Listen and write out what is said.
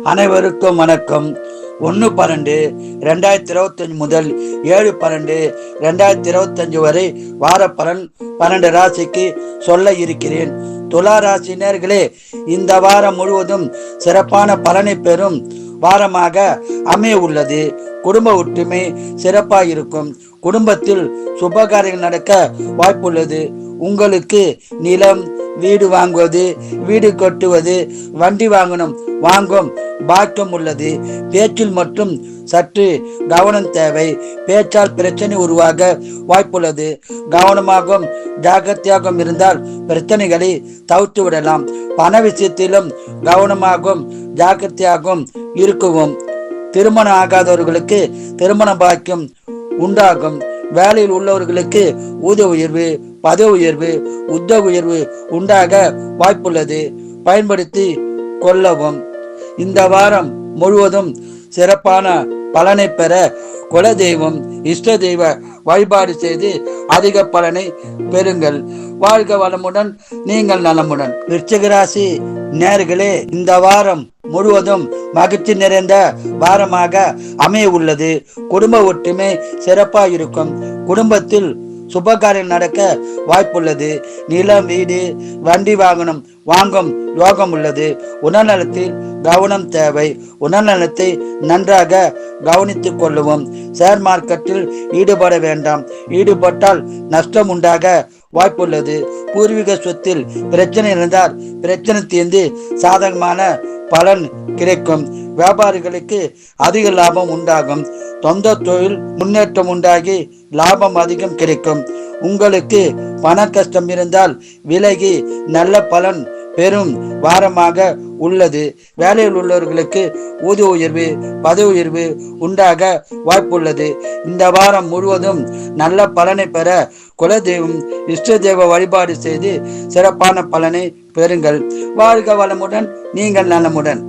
அனைவருக்கும் வணக்கம். 1/12/2025 முதல் 7/12/2025 வரை வார பலன் 12 ராசிக்கு சொல்ல இருக்கிறேன். துலா ராசி நேயர்களே, இந்த வாரம் முழுவதும் சிறப்பான பலனை பெறும் வாரமாக அமைய உள்ளது. குடும்ப ஒற்றுமை சிறப்பாக இருக்கும். குடும்பத்தில் சுபகாரியங்கள் நடக்க வாய்ப்புள்ளது. உங்களுக்கு நிலம், வீடு வாங்குவது, வீடு கட்டுவது, வண்டி வாங்கும் பாக்கியம் உள்ளது. பேச்சில் மட்டும் சற்று கவனம் தேவை. பேச்சால் பிரச்சனை உருவாக வாய்ப்புள்ளது. கவனமாகவும் ஜாக்கிரதையாகவும் இருந்தால் பிரச்சனைகளை தவிர்த்து விடலாம். பண விஷயத்திலும் கவனமாகவும் ஜாக்கிரதையாகவும் இருக்கவும். திருமணம் ஆகாதவர்களுக்கு திருமண பாக்கியம் உண்டாகும். வேலையில் உள்ளவர்களுக்கு ஊதிய உயர்வு, பதவி உயர்வு, உத்தியோக உயர்வு உண்டாக வாய்ப்புள்ளது. பயன்படுத்தி கொள்ளவும். இந்த வாரம் முழுவதும் சிறப்பான பலனை பெற குலதெய்வம், இஷ்ட தெய்வ வழிபாடு செய்து அதிக பலனை பெறுங்கள். வாழ்க வளமுடன், நீங்கள் நலமுடன். விருச்சிக ராசி நேயர்களே, இந்த வாரம் முழுவதும் மகிழ்ச்சி நிறைந்த வாரமாக அமைய உள்ளது. குடும்ப ஒற்றுமை சிறப்பாக இருக்கும். குடும்பத்தில் சுபகாரியம் நடக்க வாய்ப்புள்ளது. நிலம், வீடு, வண்டி வாங்கும் யோகம் உள்ளது. உடல்நலத்தில் கவனம் தேவை. உடல்நலத்தை நன்றாக கவனித்துக் கொள்ளவும். ஷேர் மார்க்கெட்டில் ஈடுபட வேண்டாம். ஈடுபட்டால் நஷ்டம் உண்டாக வாய்ப்புள்ளது. பூர்வீக சொத்தில் பிரச்சனை இருந்தால் பிரச்சனை தீர்ந்து சாதகமான பலன் கிடைக்கும். வியாபாரிகளுக்கு அதிக லாபம் உண்டாகும். சொந்த தொழில் முன்னேற்றம் உண்டாகி லாபம் அதிகம் கிடைக்கும். உங்களுக்கு பண கஷ்டம் இருந்தால் விலகி நல்ல பலன் பெரும் வாரமாக உள்ளது. வேலையில் உள்ளவர்களுக்கு ஊதிய உயர்வு, பதவி உயர்வு உண்டாக வாய்ப்புள்ளது. இந்த வாரம் முழுவதும் நல்ல பலனை பெற குலதெய்வம், இஷ்ட தெய்வ வழிபாடு செய்து சிறப்பான பலனை பெறுங்கள். வாழ்க வளமுடன், நீங்கள் நலமுடன்.